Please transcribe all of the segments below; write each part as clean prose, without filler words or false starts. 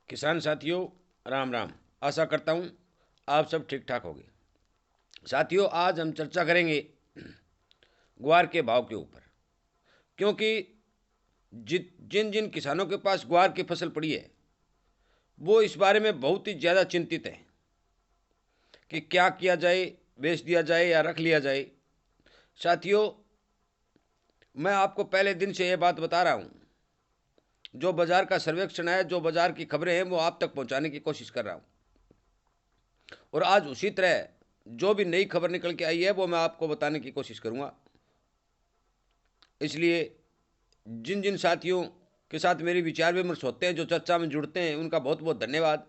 किसान साथियों, राम राम। आशा करता हूँ आप सब ठीक ठाक होंगे। साथियों, आज हम चर्चा करेंगे ग्वार के भाव के ऊपर, क्योंकि जिन जिन किसानों के पास ग्वार की फसल पड़ी है वो इस बारे में बहुत ही ज़्यादा चिंतित हैं कि क्या किया जाए, बेच दिया जाए या रख लिया जाए। साथियों, मैं आपको पहले दिन से ये बात बता रहा हूँ, जो बाज़ार का सर्वेक्षण है, जो बाज़ार की खबरें हैं, वो आप तक पहुँचाने की कोशिश कर रहा हूँ। और आज उसी तरह जो भी नई खबर निकल के आई है वो मैं आपको बताने की कोशिश करूँगा। इसलिए जिन जिन साथियों के साथ मेरी विचार विमर्श होते हैं, जो चर्चा में जुड़ते हैं, उनका बहुत बहुत धन्यवाद।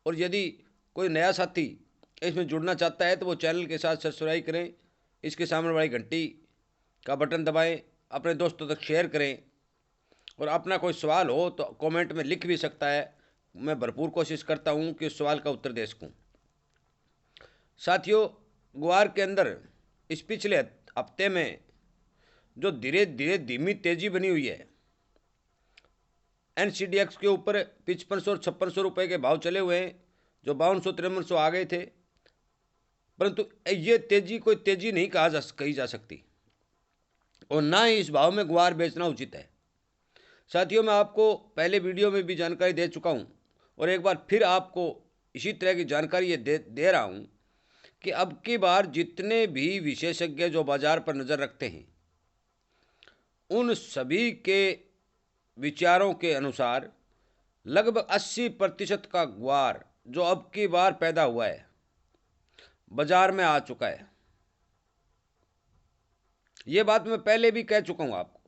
और यदि कोई नया साथी इसमें जुड़ना चाहता है तो वो चैनल के साथ सब्सक्राइब करें, इसके सामने वाली घंटी का बटन दबाएं, अपने दोस्तों तक शेयर करें। और अपना कोई सवाल हो तो कमेंट में लिख भी सकता है। मैं भरपूर कोशिश करता हूँ कि उस सवाल का उत्तर दे सकूँ। साथियों, ग्वार के अंदर इस पिछले हफ्ते में जो धीरे धीरे धीमी तेजी बनी हुई है, NCDX के ऊपर 5500 और 5600 रुपये के भाव चले हुए हैं, जो 5200-5300 आ गए थे। परंतु ये तेजी कोई तेजी नहीं कही जा सकती, और ना ही इस भाव में ग्वार बेचना उचित है। साथियों, मैं आपको पहले वीडियो में भी जानकारी दे चुका हूँ और एक बार फिर आपको इसी तरह की जानकारी ये दे रहा हूँ कि अब की बार जितने भी विशेषज्ञ जो बाजार पर नज़र रखते हैं, उन सभी के विचारों के अनुसार लगभग 80% का ग्वार जो अब की बार पैदा हुआ है बाजार में आ चुका है। ये बात मैं पहले भी कह चुका हूँ आपको।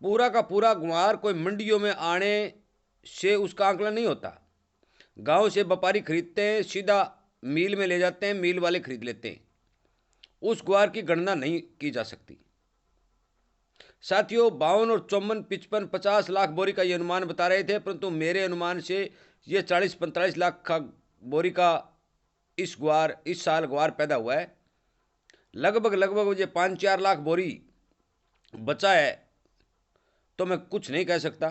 पूरा का पूरा ग्वार कोई मंडियों में आने से उसका आंकलन नहीं होता। गांव से व्यापारी खरीदते हैं, सीधा मिल में ले जाते हैं, मिल वाले खरीद लेते हैं। उस ग्वार की गणना नहीं की जा सकती। साथियों, 52 और 54, 55, 50 लाख बोरी का ये अनुमान बता रहे थे, परंतु मेरे अनुमान से ये 40-45 लाख का बोरी का इस साल ग्वार पैदा हुआ है। लगभग मुझे 5-4 लाख बोरी बचा है, तो मैं कुछ नहीं कह सकता।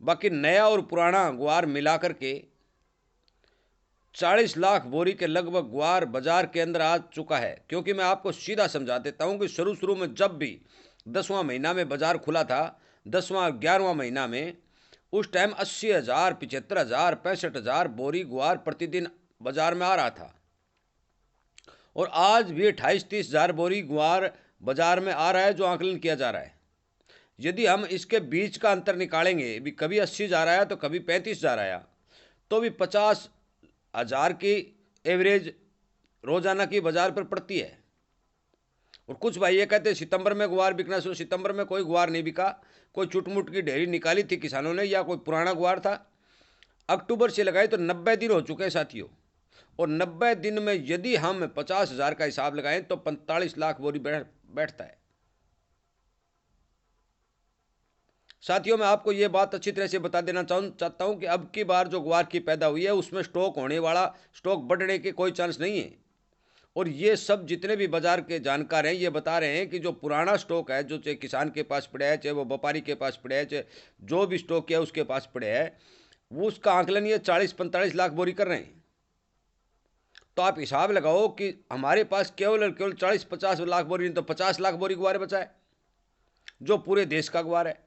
बाकी नया और पुराना ग्वार मिलाकर के 40 लाख बोरी के लगभग ग्वार बाजार के अंदर आ चुका है। क्योंकि मैं आपको सीधा समझा देता हूं कि शुरू में जब भी 10वां महीना में बाजार खुला था, 10वां 11वां महीना में, उस टाइम 80,000, 75,000, 65,000 बोरी ग्वार प्रतिदिन बाजार में आ रहा था। और आज भी 28-30,000 बोरी ग्वार बाजार में आ रहा है, जो आंकलन किया जा रहा है। यदि हम इसके बीच का अंतर निकालेंगे, भी कभी 80 जा रहा है तो कभी 35 जा रहा है, तो भी 50,000 की एवरेज रोजाना की बाजार पर पड़ती है। और कुछ भाई ये कहते हैं सितंबर में ग्वार बिकना शुरू। सितंबर में कोई ग्वार नहीं बिका। कोई चुटमुट की ढेरी निकाली थी किसानों ने, या कोई पुराना ग्वार था। अक्टूबर से लगाए तो 90 दिन हो चुके हैं साथियों। और 90 दिन में यदि हम 50,000 का हिसाब लगाएं तो 45 लाख बोरी बैठता है। साथियों, मैं आपको ये बात अच्छी तरह से बता देना चाहता हूं कि अब की बार जो ग्वार की पैदा हुई है उसमें स्टॉक होने वाला, स्टॉक बढ़ने के कोई चांस नहीं है। और ये सब जितने भी बाजार के जानकार हैं ये बता रहे हैं कि जो पुराना स्टॉक है, जो चाहे किसान के पास पड़ा है, चाहे वो व्यापारी के पास पड़ा है, चाहे जो भी स्टॉक है उसके पास पड़े है, वो उसका आंकलन ये 40-45 लाख बोरी कर रहे हैं। तो आप हिसाब लगाओ कि हमारे पास केवल और केवल 40-50 लाख बोरी नहीं तो 50 लाख बोरी ग्वार बचा है, जो पूरे देश का ग्वार है।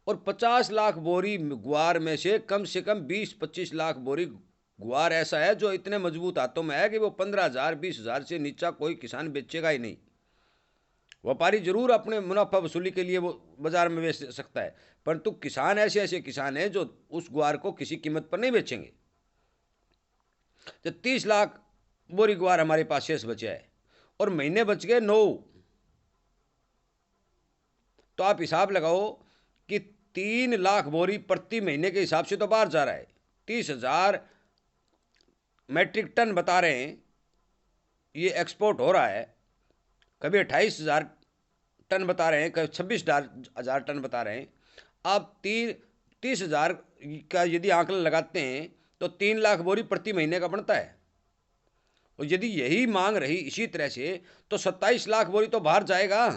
और 50 लाख बोरी ग्वार में से कम 20-25 लाख बोरी ग्वार ऐसा है जो इतने मजबूत हाथों में है कि वो 15,000, 20,000 से नीचा कोई किसान बेचेगा ही नहीं। व्यापारी जरूर अपने मुनाफा वसूली के लिए वो बाजार में बेच सकता है, परंतु किसान ऐसे ऐसे किसान हैं जो उस ग्वार को किसी कीमत पर नहीं बेचेंगे। तो 30 लाख बोरी ग्वार हमारे पास शेष बचा है और महीने बच गए 9। तो आप हिसाब लगाओ कि 3 लाख बोरी प्रति महीने के हिसाब से तो बाहर जा रहा है। 30,000 मैट्रिक टन बता रहे हैं ये एक्सपोर्ट हो रहा है। कभी 28,000 टन बता रहे हैं, कभी 26,000 टन बता रहे हैं। आप 30,000 का यदि आंकलन लगाते हैं तो 3 लाख बोरी प्रति महीने का बनता है। और यदि यही मांग रही इसी तरह से तो 27 लाख बोरी तो बाहर जाएगा।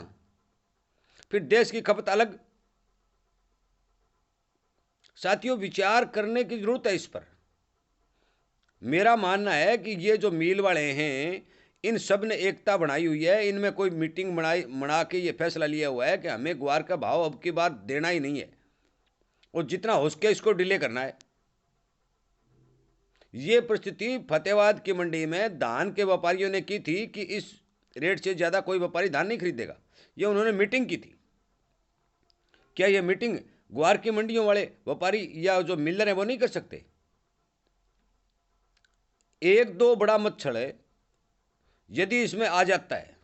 फिर देश की खपत अलग। साथियों, विचार करने की जरूरत है इस पर। मेरा मानना है कि ये जो मिल वाले हैं, इन सब ने एकता बनाई हुई है, इनमें कोई मीटिंग बना के ये फैसला लिया हुआ है कि हमें ग्वार का भाव अब की बार देना ही नहीं है और जितना हो सके इसको डिले करना है। ये परिस्थिति फतेहाबाद की मंडी में धान के व्यापारियों ने की थी कि इस रेट से ज़्यादा कोई व्यापारी धान नहीं खरीदेगा। ये उन्होंने मीटिंग की थी। क्या ये मीटिंग ग्वार की मंडियों वाले व्यापारी या जो मिलर हैं वो नहीं कर सकते? एक दो बड़ा मच्छर है यदि इसमें आ जाता है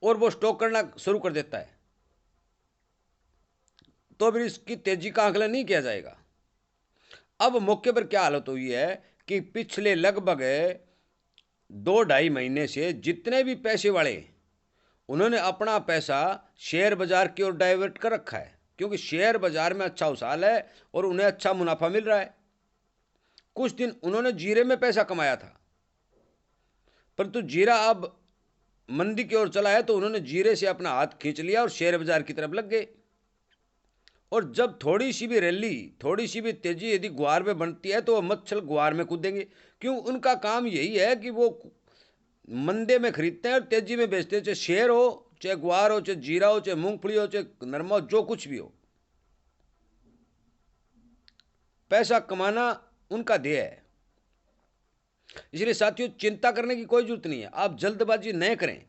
और वो स्टॉक करना शुरू कर देता है तो फिर इसकी तेजी का आकलन नहीं किया जाएगा। अब मौके पर क्या हालत हुई है कि पिछले लगभग 2-2.5 महीने से जितने भी पैसे वाले उन्होंने अपना पैसा शेयर बाजार की ओर डाइवर्ट कर रखा है, क्योंकि शेयर बाजार में अच्छा उछाल है और उन्हें अच्छा मुनाफा मिल रहा है। कुछ दिन उन्होंने जीरे में पैसा कमाया था, परंतु जीरा अब मंदी की ओर चला है तो उन्होंने जीरे से अपना हाथ खींच लिया और शेयर बाजार की तरफ लग गए। और जब थोड़ी सी भी रैली, थोड़ी सी भी तेजी यदि ग्वार में बनती है तो वो मच्छर ग्वार में कूदेंगे, क्यों? उनका काम यही है कि वो मंदे में खरीदते हैं और तेजी में बेचते हैं, चाहे शेयर हो, चाहे ग्वार हो, चाहे जीरा हो, चाहे मूंगफली हो, चाहे नरमा हो, जो कुछ भी हो। पैसा कमाना उनका ध्येय है। इसलिए साथियों, चिंता करने की कोई जरूरत नहीं है। आप जल्दबाजी न करें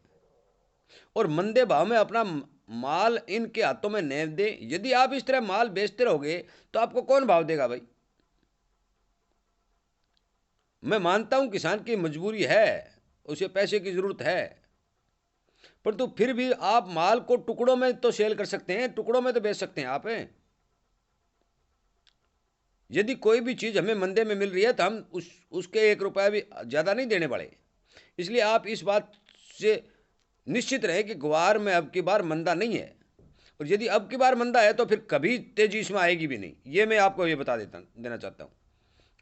और मंदे भाव में अपना माल इनके हाथों में न दें। यदि आप इस तरह माल बेचते रहोगे तो आपको कौन भाव देगा भाई? मैं मानता हूं किसान की मजबूरी है, उसे पैसे की जरूरत है, परंतु फिर भी आप माल को टुकड़ों में तो सेल कर सकते हैं, टुकड़ों में तो बेच सकते हैं आप। यदि कोई भी चीज़ हमें मंदे में मिल रही है तो हम उसके 1 रुपया भी ज़्यादा नहीं देने वाले। इसलिए आप इस बात से निश्चित रहे कि ग्वार में अब की बार मंदा नहीं है, और यदि अब की बार मंदा है तो फिर कभी तेजी इसमें आएगी भी नहीं। ये मैं आपको ये बता देना चाहता हूँ,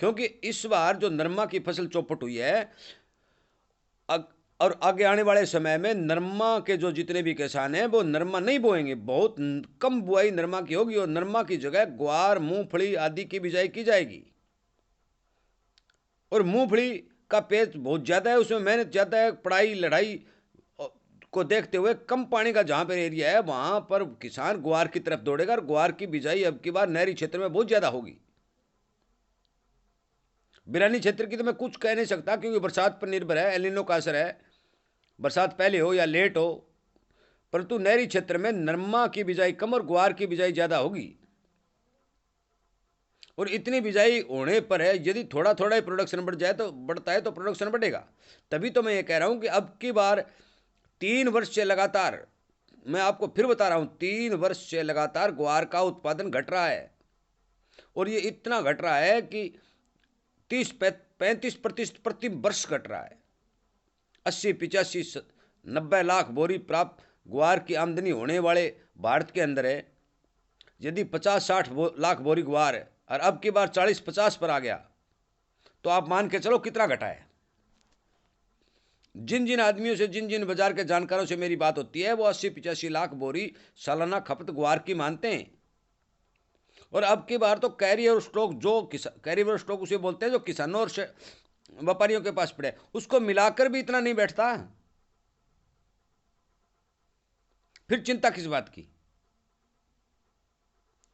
क्योंकि इस बार जो नरमा की फसल चौपट हुई है और आगे आने वाले समय में नरमा के जो जितने भी किसान हैं वो नरमा नहीं बोएंगे, बहुत कम बुआई नरमा की होगी और नरमा की जगह ग्वार, मूंगफली आदि की बिजाई की जाएगी। और मूंगफली का पेज बहुत ज़्यादा है, उसमें मेहनत ज़्यादा है, पढ़ाई लड़ाई को देखते हुए कम पानी का जहाँ पर एरिया है वहाँ पर किसान ग्वार की तरफ दौड़ेगा और ग्वार की बिजाई अब की बार नहरी क्षेत्र में बहुत ज़्यादा होगी। बिरानी क्षेत्र की तो मैं कुछ कह नहीं सकता क्योंकि बरसात पर निर्भर है, एल नीनो का असर है, बरसात पहले हो या लेट हो, परंतु नहरी क्षेत्र में नरमा की बिजाई कम और ग्वार की बिजाई ज़्यादा होगी। और इतनी बिजाई होने पर है, यदि थोड़ा थोड़ा ही प्रोडक्शन बढ़ता है तो प्रोडक्शन बढ़ेगा। तभी तो मैं ये कह रहा हूँ कि अब की बार 3 वर्ष से लगातार, मैं आपको फिर बता रहा हूँ, 3 वर्ष से लगातार ग्वार का उत्पादन घट रहा है और ये इतना घट रहा है कि 30-35% प्रति वर्ष घट रहा है। 80-85-90 लाख बोरी प्राप्त ग्वार की आमदनी होने वाले भारत के अंदर है। यदि 50-60 लाख बोरी ग्वार है और अब की बार 40-50 पर आ गया तो आप मान के चलो कितना घटा है। जिन जिन आदमियों से, जिन जिन बाजार के जानकारों से मेरी बात होती है वो 80-85 लाख बोरी सालाना खपत ग्वार की मानते हैं। और अब की बार तो कैरियर स्टॉक, जो कैरियर स्टॉक उसे बोलते हैं जो किसानों और व्यापारियों के पास पड़े, उसको मिलाकर भी इतना नहीं बैठता। फिर चिंता किस बात की?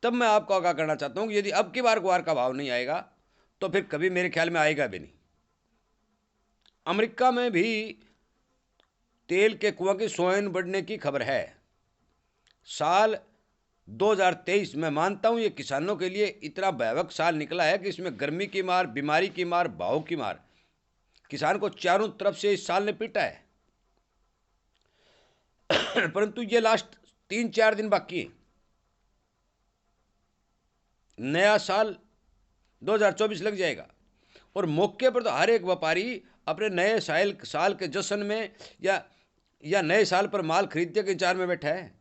तब मैं आपको आगाह करना चाहता हूं कि यदि अब की बार ग्वार का भाव नहीं आएगा तो फिर कभी मेरे ख्याल में आएगा भी नहीं। अमेरिका में भी तेल के कुआं की सोयाबीन बढ़ने की खबर है। साल 2023 मैं मानता हूं ये किसानों के लिए इतना भयावह साल निकला है कि इसमें गर्मी की मार, बीमारी की मार, भाव की मार किसान को चारों तरफ से इस साल ने पीटा है। परंतु ये लास्ट 3-4 दिन बाकी है, नया साल 2024 लग जाएगा और मौके पर तो हर एक व्यापारी अपने नए साल के जश्न में या नए साल पर माल खरीदने के इंतजार में बैठा है।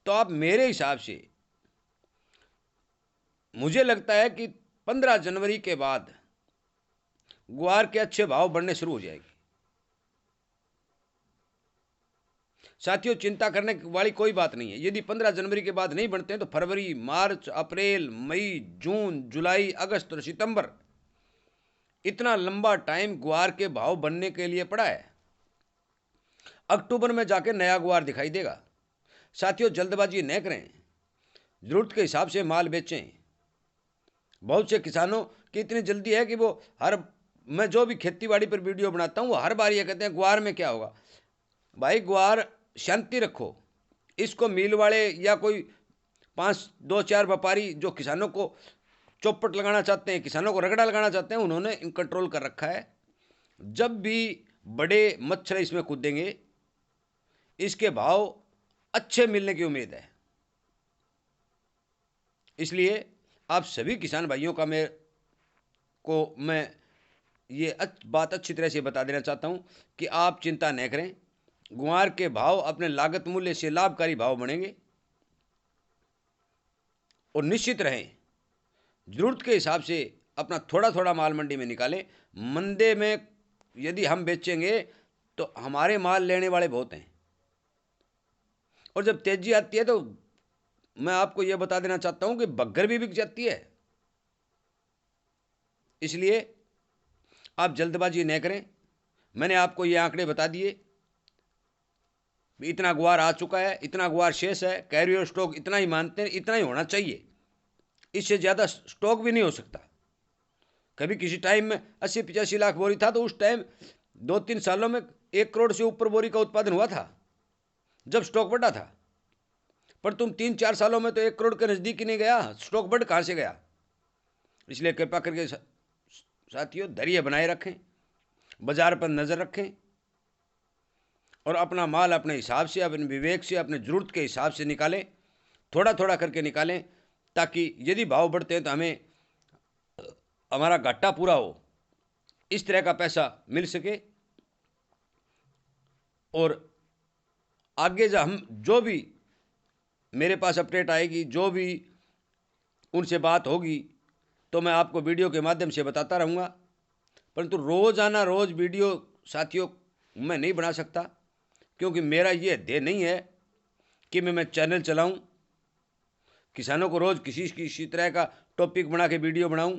तो आप मेरे हिसाब से, मुझे लगता है कि 15 जनवरी के बाद ग्वार के अच्छे भाव बढ़ने शुरू हो जाएंगे। साथियों, चिंता करने वाली कोई बात नहीं है। यदि 15 जनवरी के बाद नहीं बनते हैं तो फरवरी, मार्च, अप्रैल, मई, जून, जुलाई, अगस्त और सितंबर, इतना लंबा टाइम ग्वार के भाव बनने के लिए पड़ा है। अक्टूबर में जाके नया ग्वार दिखाई देगा। साथियों, जल्दबाजी न करें, जरूरत के हिसाब से माल बेचें। बहुत से किसानों की इतनी जल्दी है कि वो मैं जो भी खेतीबाड़ी पर वीडियो बनाता हूँ वो हर बार ये कहते हैं ग्वार में क्या होगा। भाई, ग्वार शांति रखो। इसको मिल वाले या कोई 5-2-4 व्यापारी जो किसानों को चौपट लगाना चाहते हैं, किसानों को रगड़ा लगाना चाहते हैं, उन्होंने इन कंट्रोल कर रखा है। जब भी बड़े मच्छर इसमें कूदेंगे, इसके भाव अच्छे मिलने की उम्मीद है। इसलिए आप सभी किसान भाइयों का मैं ये बात अच्छी तरह से बता देना चाहता हूं कि आप चिंता न करें। ग्वार के भाव अपने लागत मूल्य से लाभकारी भाव बनेंगे। और निश्चित रहें, जरूरत के हिसाब से अपना थोड़ा थोड़ा माल मंडी में निकालें। मंदे में यदि हम बेचेंगे तो हमारे माल लेने वाले बहुत हैं, और जब तेजी आती है तो मैं आपको यह बता देना चाहता हूं कि बग्गर भी बिक जाती है। इसलिए आप जल्दबाजी न करें। मैंने आपको ये आंकड़े बता दिए, इतना ग्वार आ चुका है, इतना ग्वार शेष है, कैरियर स्टॉक इतना ही मानते हैं, इतना ही होना चाहिए, इससे ज़्यादा स्टॉक भी नहीं हो सकता। कभी किसी टाइम में 80-85 लाख बोरी था, तो उस टाइम 2-3 सालों में 1 करोड़ से ऊपर बोरी का उत्पादन हुआ था, जब स्टॉक बढ़ा था। पर तुम 3-4 सालों में तो 1 करोड़ के नज़दीक ही नहीं गया, स्टॉक बढ़ कहाँ से गया। इसलिए कृपा करके साथियों, धैर्य बनाए रखें, बाजार पर नज़र रखें, और अपना माल अपने हिसाब से, अपने विवेक से, अपने ज़रूरत के हिसाब से निकालें। थोड़ा थोड़ा करके निकालें, ताकि यदि भाव बढ़ते हैं तो हमारा घाटा पूरा हो, इस तरह का पैसा मिल सके। और आगे जो भी मेरे पास अपडेट आएगी, जो भी उनसे बात होगी, तो मैं आपको वीडियो के माध्यम से बताता रहूँगा। परंतु रोज़ाना रोज़ वीडियो साथियों मैं नहीं बना सकता, क्योंकि मेरा ये ध्येय नहीं है कि मैं चैनल चलाऊं, किसानों को रोज़ किसी तरह का टॉपिक बना के वीडियो बनाऊं।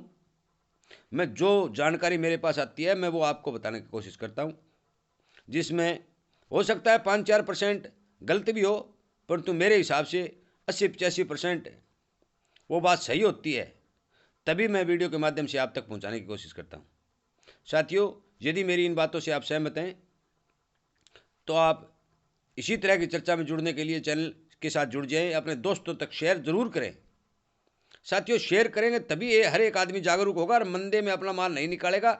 मैं जो जानकारी मेरे पास आती है मैं वो आपको बताने की कोशिश करता हूं, जिसमें हो सकता है 5-4% गलत भी हो, परंतु मेरे हिसाब से 80-85% वो बात सही होती है, तभी मैं वीडियो के माध्यम से आप तक पहुंचाने की कोशिश करता हूं। साथियों, यदि मेरी इन बातों से आप सहमत हैं तो आप इसी तरह की चर्चा में जुड़ने के लिए चैनल के साथ जुड़ जाएं। अपने दोस्तों तक शेयर जरूर करें। साथियों, शेयर करेंगे तभी ये हर एक आदमी जागरूक होगा और मंदे में अपना माल नहीं निकालेगा।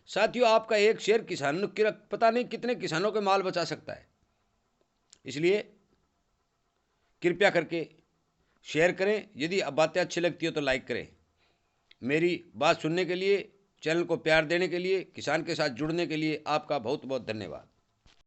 साथियों, आपका एक शेयर किसानों की पता नहीं कितने किसानों के माल बचा सकता है। इसलिए कृपया करके शेयर करें। यदि बातें अच्छी लगती हो तो लाइक करें। मेरी बात सुनने के लिए, चैनल को प्यार देने के लिए, किसान के साथ जुड़ने के लिए आपका बहुत बहुत धन्यवाद।